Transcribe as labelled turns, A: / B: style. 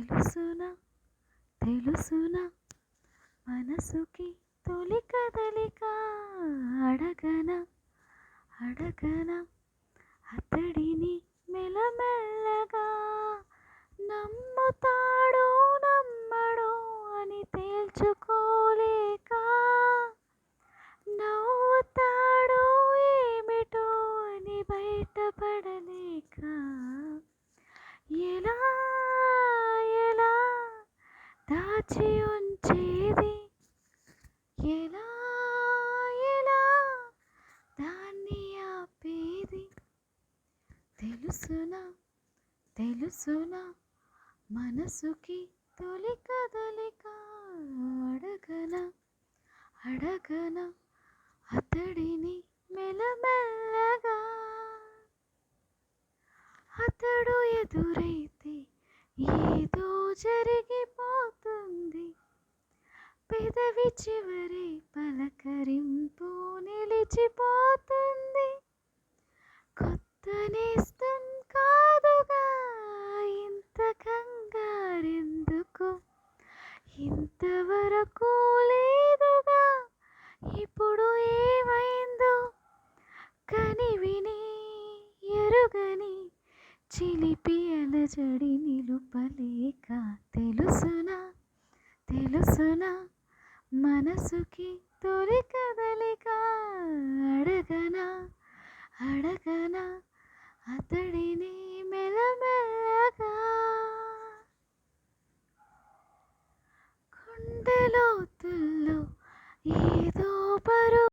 A: తెలుసునా తెలుసునా మనసుకి తొలి కదలిక అడగనా అడగనా అతడిని మెల్లమెల్లగా నమ్ముతాడో నమ్మడో అని తేల్చుకోలేక నవ్వుతాడో ఏమిటో అని బయటపడలేక ఎలా ఎలా దాచి ఉంచేది ఎలా ఎలా దాన్ని ఆపేది తెలుసునా తెలుసునా మనసుకి తొలి కదలిక అడగనా అడగనా అతడిని మెల్లమెల్లగా అతడు ఎదురైతే ఏదో జరిగిపోతుంది పెదవి చివరి పలకరింపు నిలిచిపోతుంది కొత్త నేస్తం కాదుగా ఇంత కంగారెందుకు ఇంతవరకు లేదుగా ఇప్పుడు ఏమైందో కనివిని ఎరుగని చిలిపి అలజడి నిలుపలేక తెలుసునా తెలుసునా మనసుకి తొలి కదలిక అడగనా అడగనా అతడిని మెల్లమెల్లగా గుండె లోతుల్లో ఏదో బరువు